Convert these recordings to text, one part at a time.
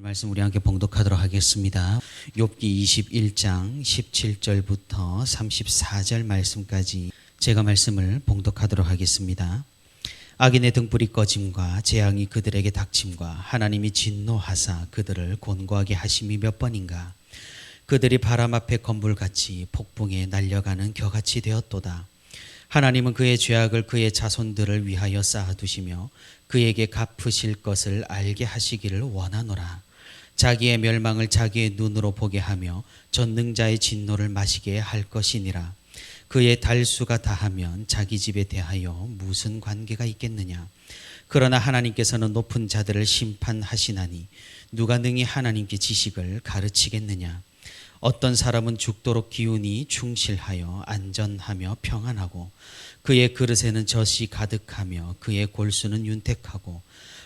말씀 우리 함께 봉독하도록 하겠습니다. 욥기 21장 17절부터 34절 말씀까지 제가 말씀을 봉독하도록 하겠습니다. 악인의 등불이 꺼짐과 재앙이 그들에게 닥침과 하나님이 진노하사 그들을 곤고하게 하심이 몇 번인가. 그들이 바람 앞에 건불같이 폭풍에 날려가는 겨같이 되었도다. 하나님은 그의 죄악을 그의 자손들을 위하여 쌓아두시며 그에게 갚으실 것을 알게 하시기를 원하노라. 자기의 멸망을 자기의 눈으로 보게 하며 전능자의 진노를 마시게 할 것이니라. 그의 달수가 다하면 자기 집에 대하여 무슨 관계가 있겠느냐. 그러나 하나님께서는 높은 자들을 심판하시나니 누가 능히 하나님께 지식을 가르치겠느냐. 어떤 사람은 죽도록 기운이 충실하여 안전하며 평안하고 그의 그릇에는 젖이 가득하며 그의 골수는 윤택하고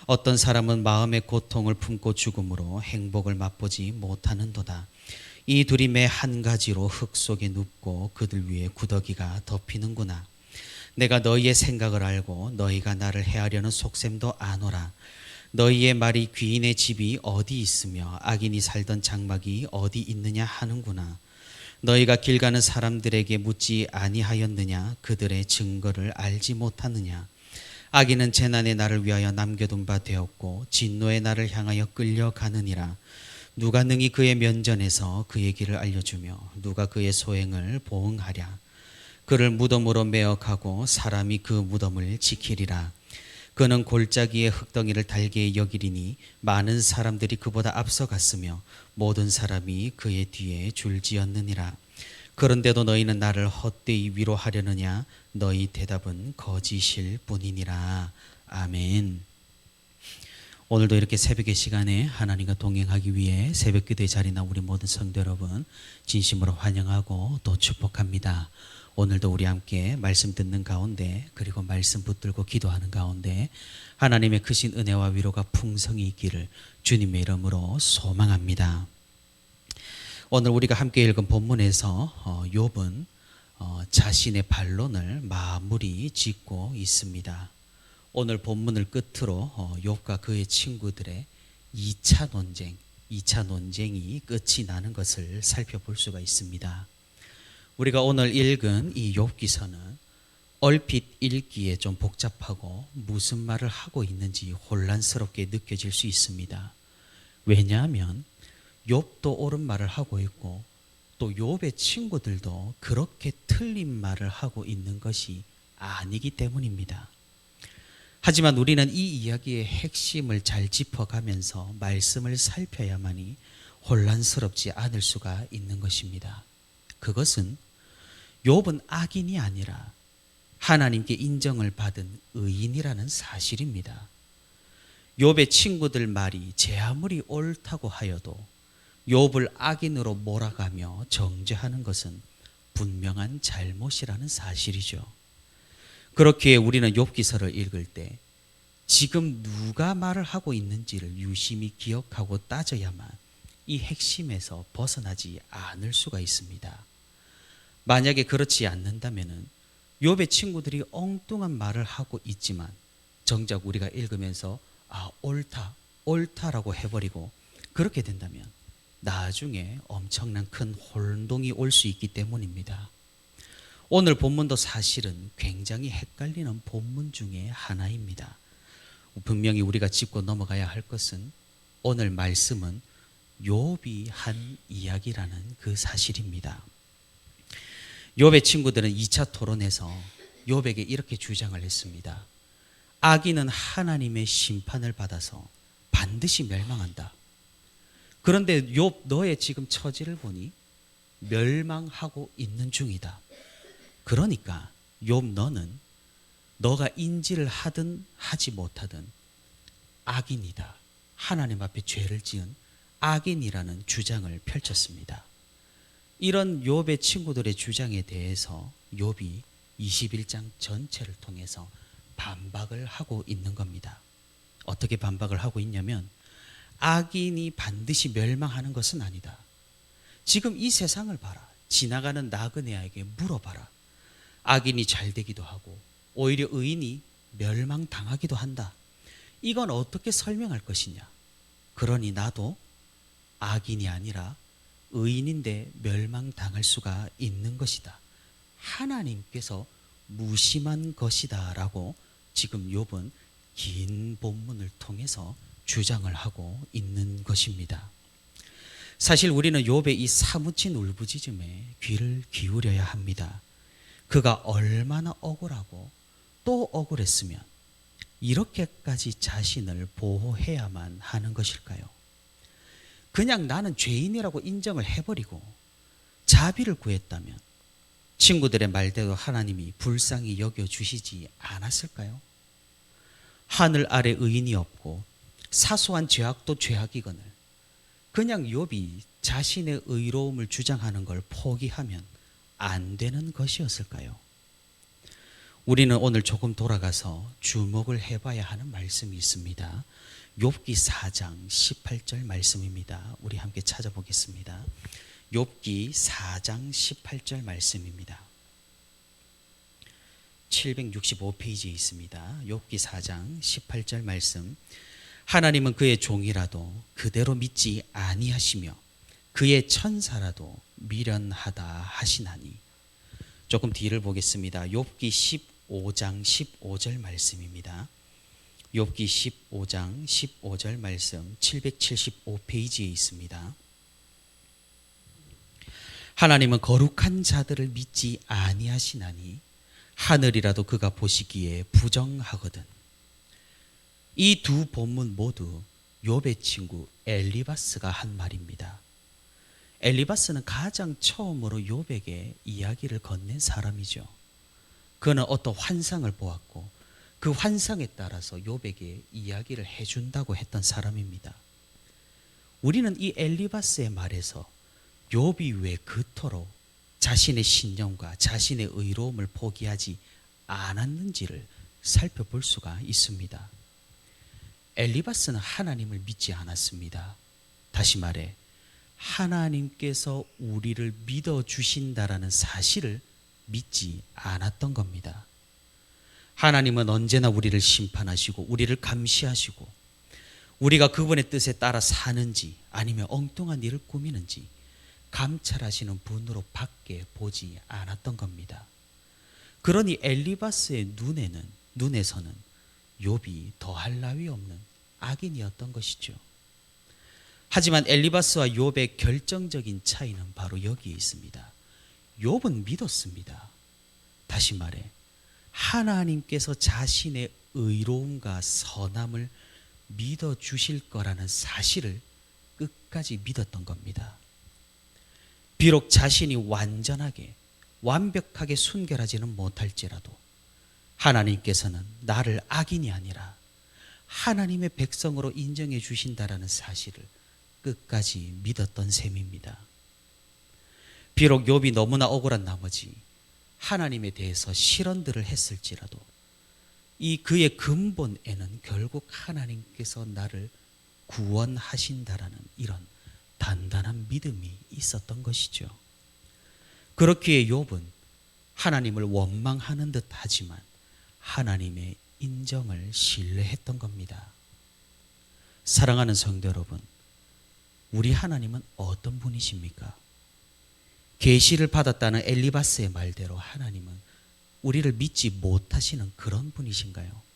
어떤 사람은 마음의 고통을 품고 죽음으로 행복을 맛보지 못하는도다. 이 둘이 매 한 가지로 흙 속에 눕고 그들 위에 구더기가 덮이는구나. 내가 너희의 생각을 알고 너희가 나를 해하려는 속셈도 아노라. 너희의 말이 귀인의 집이 어디 있으며 악인이 살던 장막이 어디 있느냐 하는구나. 너희가 길 가는 사람들에게 묻지 아니하였느냐. 그들의 증거를 알지 못하느냐. 악인은 재난의 날을 위하여 남겨둔 바 되었고 진노의 날을 향하여 끌려가느니라. 누가 능히 그의 면전에서 그의 길을 알려주며 누가 그의 소행을 보응하랴. 그를 무덤으로 메어가고 사람이 그 무덤을 지키리라. 그는 골짜기의 흙덩이를 달게 여기리니 많은 사람들이 그보다 앞서갔으며 모든 사람이 그의 뒤에 줄지었느니라. 그런데도 너희는 나를 헛되이 위로하려느냐. 너희 대답은 거짓일 뿐이니라. 아멘. 오늘도 이렇게 새벽의 시간에 하나님과 동행하기 위해 새벽기도의 자리에 나온 우리 모든 성도 여러분 진심으로 환영하고 또 축복합니다. 오늘도 우리 함께 말씀 듣는 가운데 그리고 말씀 붙들고 기도하는 가운데 하나님의 크신 은혜와 위로가 풍성히 있기를 주님의 이름으로 소망합니다. 오늘 우리가 함께 읽은 본문에서 욥은 자신의 반론을 마무리 짓고 있습니다. 오늘 본문을 끝으로 욥과 그의 친구들의 2차 논쟁이 끝이 나는 것을 살펴볼 수가 있습니다. 우리가 오늘 읽은 이 욥기서는 얼핏 읽기에 좀 복잡하고 무슨 말을 하고 있는지 혼란스럽게 느껴질 수 있습니다. 왜냐하면 욥도 옳은 말을 하고 있고 또 욥의 친구들도 그렇게 틀린 말을 하고 있는 것이 아니기 때문입니다. 하지만 우리는 이 이야기의 핵심을 잘 짚어가면서 말씀을 살펴야만이 혼란스럽지 않을 수가 있는 것입니다. 그것은 욥은 악인이 아니라 하나님께 인정을 받은 의인이라는 사실입니다. 욥의 친구들 말이 제 아무리 옳다고 하여도 욥을 악인으로 몰아가며 정죄하는 것은 분명한 잘못이라는 사실이죠. 그렇기에 우리는 욥기서를 읽을 때 지금 누가 말을 하고 있는지를 유심히 기억하고 따져야만 이 핵심에서 벗어나지 않을 수가 있습니다. 만약에 그렇지 않는다면 욥의 친구들이 엉뚱한 말을 하고 있지만 정작 우리가 읽으면서 옳다라고 해버리고 그렇게 된다면 나중에 엄청난 큰 혼동이 올 수 있기 때문입니다. 오늘 본문도 사실은 굉장히 헷갈리는 본문 중에 하나입니다. 분명히 우리가 짚고 넘어가야 할 것은 오늘 말씀은 욥이 한 이야기라는 그 사실입니다. 욥의 친구들은 2차 토론에서 욥에게 이렇게 주장을 했습니다. 악인은 하나님의 심판을 받아서 반드시 멸망한다. 그런데 욥 너의 지금 처지를 보니 멸망하고 있는 중이다. 그러니까 욥 너는 너가 인지를 하든 하지 못하든 악인이다. 하나님 앞에 죄를 지은 악인이라는 주장을 펼쳤습니다. 이런 욥의 친구들의 주장에 대해서 욥이 21장 전체를 통해서 반박을 하고 있는 겁니다. 어떻게 반박을 하고 있냐면 악인이 반드시 멸망하는 것은 아니다. 지금 이 세상을 봐라. 지나가는 나그네에게 물어봐라. 악인이 잘 되기도 하고 오히려 의인이 멸망당하기도 한다. 이건 어떻게 설명할 것이냐. 그러니 나도 악인이 아니라 의인인데 멸망당할 수가 있는 것이다. 하나님께서 무심한 것이다 라고 지금 욥은 긴 본문을 통해서 주장을 하고 있는 것입니다. 사실 우리는 욥의 이 사무친 울부짖음에 귀를 기울여야 합니다. 그가 얼마나 억울하고 또 억울했으면 이렇게까지 자신을 보호해야만 하는 것일까요? 그냥 나는 죄인이라고 인정을 해버리고 자비를 구했다면 친구들의 말대로 하나님이 불쌍히 여겨주시지 않았을까요? 하늘 아래 의인이 없고 사소한 죄악도 죄악이거늘 그냥 욥이 자신의 의로움을 주장하는 걸 포기하면 안 되는 것이었을까요? 우리는 오늘 조금 돌아가서 주목을 해봐야 하는 말씀이 있습니다. 욥기 4장 18절 말씀입니다. 우리 함께 찾아보겠습니다. 욥기 4장 18절 말씀입니다. 765페이지에 있습니다. 욥기 4장 18절 말씀. 하나님은 그의 종이라도 그대로 믿지 아니하시며 그의 천사라도 미련하다 하시나니. 조금 뒤를 보겠습니다. 욥기 15장 15절 말씀입니다. 욥기 15장 15절 말씀 775페이지에 있습니다. 하나님은 거룩한 자들을 믿지 아니하시나니 하늘이라도 그가 보시기에 부정하거든. 이 두 본문 모두 욥의 친구 엘리바스가 한 말입니다. 엘리바스는 가장 처음으로 욥에게 이야기를 건넨 사람이죠. 그는 어떤 환상을 보았고 그 환상에 따라서 욥에게 이야기를 해준다고 했던 사람입니다. 우리는 이 엘리바스의 말에서 욥이 왜 그토록 자신의 신념과 자신의 의로움을 포기하지 않았는지를 살펴볼 수가 있습니다. 엘리바스는 하나님을 믿지 않았습니다. 다시 말해 하나님께서 우리를 믿어주신다라는 사실을 믿지 않았던 겁니다. 하나님은 언제나 우리를 심판하시고 우리를 감시하시고 우리가 그분의 뜻에 따라 사는지 아니면 엉뚱한 일을 꾸미는지 감찰하시는 분으로 밖에 보지 않았던 겁니다. 그러니 엘리바스의 눈에서는 욥이 더할 나위 없는 악인이었던 것이죠. 하지만 엘리바스와 욥의 결정적인 차이는 바로 여기에 있습니다. 욥은 믿었습니다. 다시 말해 하나님께서 자신의 의로움과 선함을 믿어주실 거라는 사실을 끝까지 믿었던 겁니다. 비록 자신이 완벽하게 순결하지는 못할지라도 하나님께서는 나를 악인이 아니라 하나님의 백성으로 인정해 주신다라는 사실을 끝까지 믿었던 셈입니다. 비록 욥이 너무나 억울한 나머지 하나님에 대해서 실언들을 했을지라도 이 그의 근본에는 결국 하나님께서 나를 구원하신다라는 이런 단단한 믿음이 있었던 것이죠. 그렇기에 욥은 하나님을 원망하는 듯 하지만 하나님의 인정을 신뢰했던 겁니다. 사랑하는 성도 여러분, 우리 하나님은 어떤 분이십니까? 계시를 받았다는 엘리바스의 말대로 하나님은 우리를 믿지 못하시는 그런 분이신가요?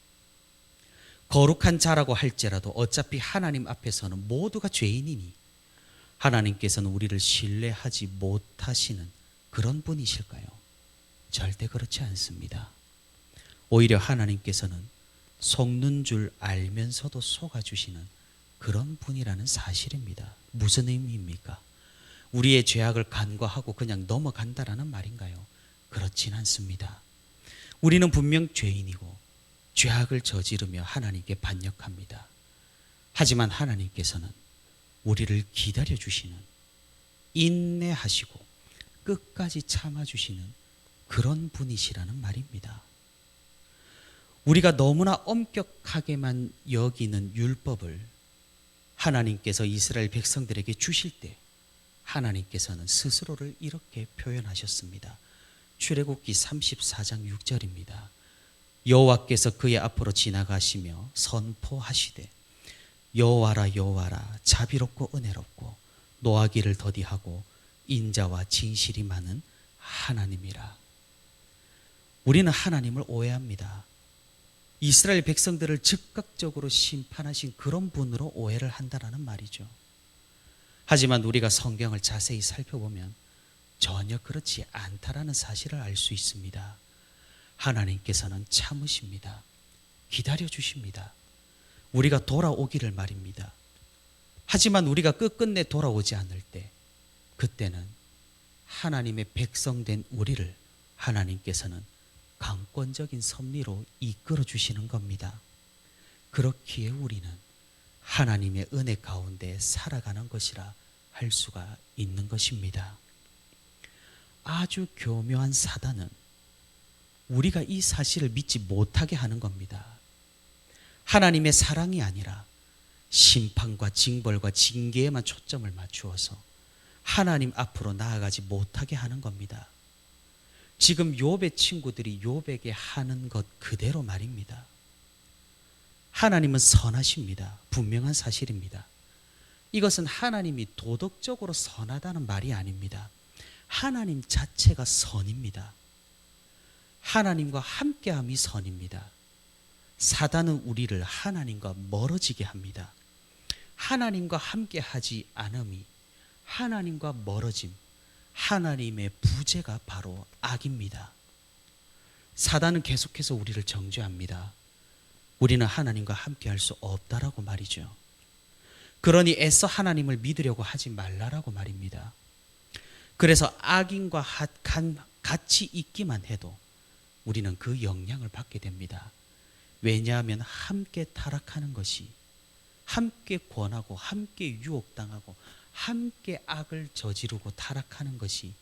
거룩한 자라고 할지라도 어차피 하나님 앞에서는 모두가 죄인이니 하나님께서는 우리를 신뢰하지 못하시는 그런 분이실까요? 절대 그렇지 않습니다. 오히려 하나님께서는 속는 줄 알면서도 속아주시는 그런 분이라는 사실입니다. 무슨 의미입니까? 우리의 죄악을 간과하고 그냥 넘어간다라는 말인가요? 그렇진 않습니다. 우리는 분명 죄인이고 죄악을 저지르며 하나님께 반역합니다. 하지만 하나님께서는 우리를 기다려주시는, 인내하시고 끝까지 참아주시는 그런 분이시라는 말입니다. 우리가 너무나 엄격하게만 여기는 율법을 하나님께서 이스라엘 백성들에게 주실 때 하나님께서는 스스로를 이렇게 표현하셨습니다. 출애굽기 34장 6절입니다. 여호와께서 그의 앞으로 지나가시며 선포하시되 여호와라 여호와라 자비롭고 은혜롭고 노하기를 더디하고 인자와 진실이 많은 하나님이라. 우리는 하나님을 오해합니다. 이스라엘 백성들을 즉각적으로 심판하신 그런 분으로 오해를 한다라는 말이죠. 하지만 우리가 성경을 자세히 살펴보면 전혀 그렇지 않다라는 사실을 알 수 있습니다. 하나님께서는 참으십니다. 기다려 주십니다. 우리가 돌아오기를 말입니다. 하지만 우리가 끝끝내 돌아오지 않을 때, 그때는 하나님의 백성된 우리를 하나님께서는 강권적인 섭리로 이끌어 주시는 겁니다. 그렇기에 우리는 하나님의 은혜 가운데 살아가는 것이라 할 수가 있는 것입니다. 아주 교묘한 사단은 우리가 이 사실을 믿지 못하게 하는 겁니다. 하나님의 사랑이 아니라 심판과 징벌과 징계에만 초점을 맞추어서 하나님 앞으로 나아가지 못하게 하는 겁니다. 지금 욥의 친구들이 욥에게 하는 것 그대로 말입니다. 하나님은 선하십니다. 분명한 사실입니다. 이것은 하나님이 도덕적으로 선하다는 말이 아닙니다. 하나님 자체가 선입니다. 하나님과 함께함이 선입니다. 사단은 우리를 하나님과 멀어지게 합니다. 하나님과 함께하지 않음이, 하나님과 멀어짐, 하나님의 부재가 바로 악입니다. 사단은 계속해서 우리를 정죄합니다. 우리는 하나님과 함께할 수 없다라고 말이죠. 그러니 애써 하나님을 믿으려고 하지 말라라고 말입니다. 그래서 악인과 같이 있기만 해도 우리는 그 영향을 받게 됩니다. 왜냐하면 함께 타락하는 것이, 함께 권하고 함께 유혹당하고 함께 악을 저지르고 타락하는 것이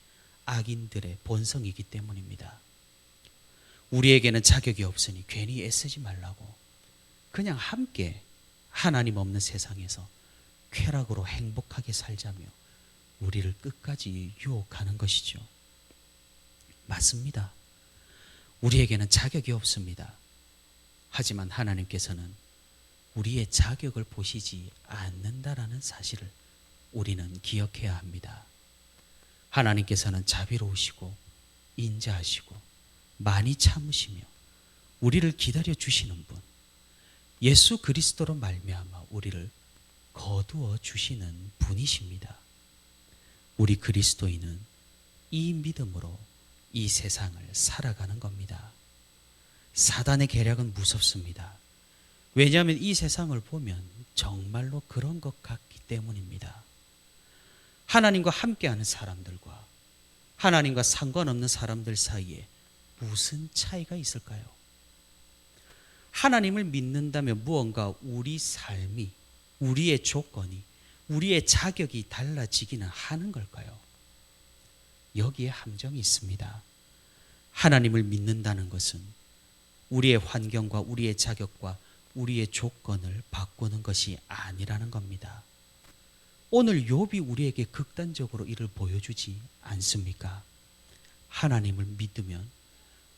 악인들의 본성이기 때문입니다. 우리에게는 자격이 없으니 괜히 애쓰지 말라고, 그냥 함께 하나님 없는 세상에서 쾌락으로 행복하게 살자며 우리를 끝까지 유혹하는 것이죠. 맞습니다. 우리에게는 자격이 없습니다. 하지만 하나님께서는 우리의 자격을 보시지 않는다라는 사실을 우리는 기억해야 합니다. 하나님께서는 자비로우시고 인자하시고 많이 참으시며 우리를 기다려 주시는 분, 예수 그리스도로 말미암아 우리를 거두어 주시는 분이십니다. 우리 그리스도인은 이 믿음으로 이 세상을 살아가는 겁니다. 사단의 계략은 무섭습니다. 왜냐하면 이 세상을 보면 정말로 그런 것 같기 때문입니다. 하나님과 함께하는 사람들과 하나님과 상관없는 사람들 사이에 무슨 차이가 있을까요? 하나님을 믿는다면 무언가 우리 삶이, 우리의 조건이, 우리의 자격이 달라지기는 하는 걸까요? 여기에 함정이 있습니다. 하나님을 믿는다는 것은 우리의 환경과 우리의 자격과 우리의 조건을 바꾸는 것이 아니라는 겁니다. 오늘 욥이 우리에게 극단적으로 이를 보여주지 않습니까? 하나님을 믿으면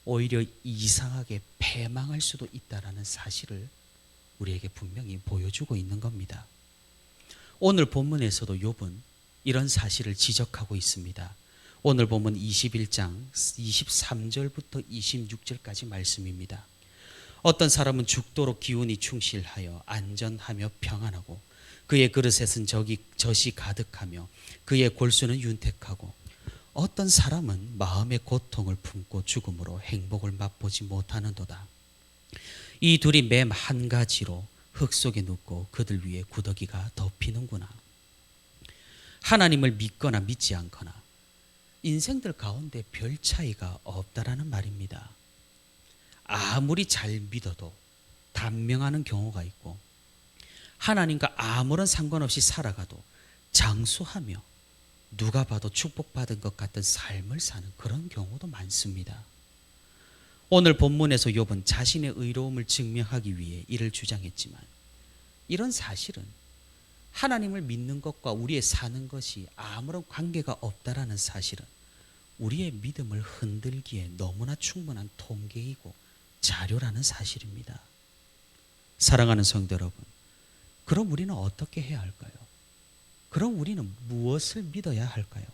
오히려 이상하게 패망할 수도 있다라는 사실을 우리에게 분명히 보여주고 있는 겁니다. 오늘 본문에서도 욥은 이런 사실을 지적하고 있습니다. 오늘 본문 21장 23절부터 26절까지 말씀입니다. 어떤 사람은 죽도록 기운이 충실하여 안전하며 평안하고 그의 그릇에는 젖이 가득하며 그의 골수는 윤택하고 어떤 사람은 마음의 고통을 품고 죽음으로 행복을 맛보지 못하는도다. 이 둘이 매 한 가지로 흙 속에 눕고 그들 위에 구더기가 덮이는구나. 하나님을 믿거나 믿지 않거나 인생들 가운데 별 차이가 없다라는 말입니다. 아무리 잘 믿어도 단명하는 경우가 있고 하나님과 아무런 상관없이 살아가도 장수하며 누가 봐도 축복받은 것 같은 삶을 사는 그런 경우도 많습니다. 오늘 본문에서 욥은 자신의 의로움을 증명하기 위해 이를 주장했지만 이런 사실은 하나님을 믿는 것과 우리의 사는 것이 아무런 관계가 없다라는 사실은 우리의 믿음을 흔들기에 너무나 충분한 통계이고 자료라는 사실입니다. 사랑하는 성도 여러분, 그럼 우리는 어떻게 해야 할까요? 그럼 우리는 무엇을 믿어야 할까요?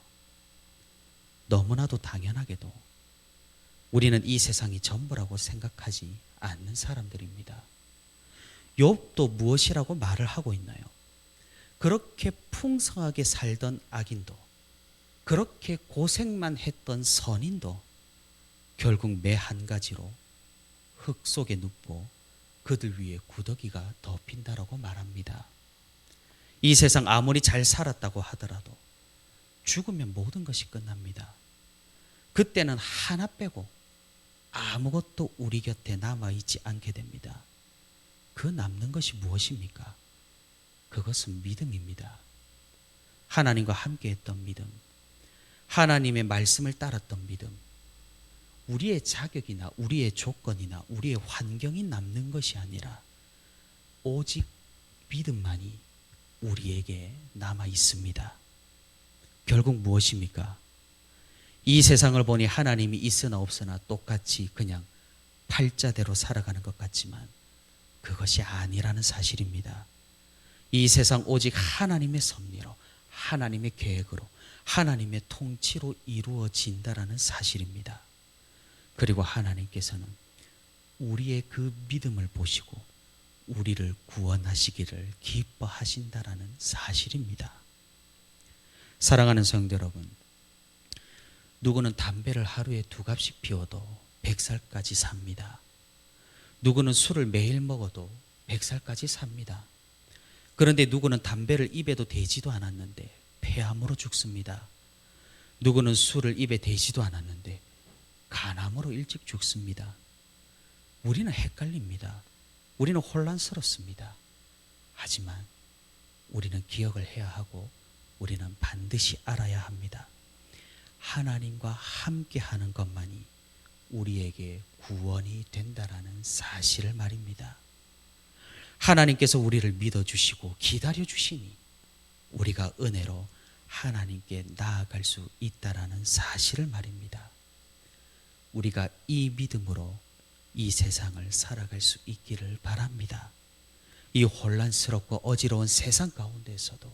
너무나도 당연하게도 우리는 이 세상이 전부라고 생각하지 않는 사람들입니다. 욥도 무엇이라고 말을 하고 있나요? 그렇게 풍성하게 살던 악인도, 그렇게 고생만 했던 선인도 결국 매 한 가지로 흙 속에 눕고 그들 위에 구더기가 덮인다라고 말합니다. 이 세상 아무리 잘 살았다고 하더라도 죽으면 모든 것이 끝납니다. 그때는 하나 빼고 아무것도 우리 곁에 남아있지 않게 됩니다. 그 남는 것이 무엇입니까? 그것은 믿음입니다. 하나님과 함께했던 믿음, 하나님의 말씀을 따랐던 믿음, 우리의 자격이나 우리의 조건이나 우리의 환경이 남는 것이 아니라 오직 믿음만이 우리에게 남아 있습니다. 결국 무엇입니까? 이 세상을 보니 하나님이 있으나 없으나 똑같이 그냥 팔자대로 살아가는 것 같지만 그것이 아니라는 사실입니다. 이 세상 오직 하나님의 섭리로, 하나님의 계획으로, 하나님의 통치로 이루어진다라는 사실입니다. 그리고 하나님께서는 우리의 그 믿음을 보시고 우리를 구원하시기를 기뻐하신다라는 사실입니다. 사랑하는 성도 여러분, 누구는 담배를 하루에 2갑씩 피워도 100살까지 삽니다. 누구는 술을 매일 먹어도 100살까지 삽니다. 그런데 누구는 담배를 입에도 대지도 않았는데 폐암으로 죽습니다. 누구는 술을 입에 대지도 않았는데 간암으로 일찍 죽습니다. 우리는 헷갈립니다. 우리는 혼란스럽습니다. 하지만 우리는 기억을 해야 하고 우리는 반드시 알아야 합니다. 하나님과 함께하는 것만이 우리에게 구원이 된다라는 사실을 말입니다. 하나님께서 우리를 믿어주시고 기다려주시니 우리가 은혜로 하나님께 나아갈 수 있다라는 사실을 말입니다. 우리가 이 믿음으로 이 세상을 살아갈 수 있기를 바랍니다. 이 혼란스럽고 어지러운 세상 가운데서도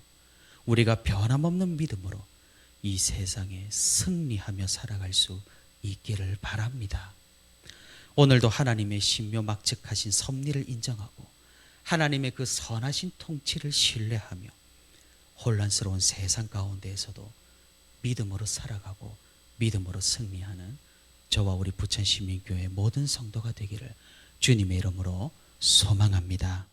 우리가 변함없는 믿음으로 이 세상에 승리하며 살아갈 수 있기를 바랍니다. 오늘도 하나님의 신묘막측하신 섭리를 인정하고 하나님의 그 선하신 통치를 신뢰하며 혼란스러운 세상 가운데에서도 믿음으로 살아가고 믿음으로 승리하는 저와 우리 부천시민교회 모든 성도가 되기를 주님의 이름으로 소망합니다.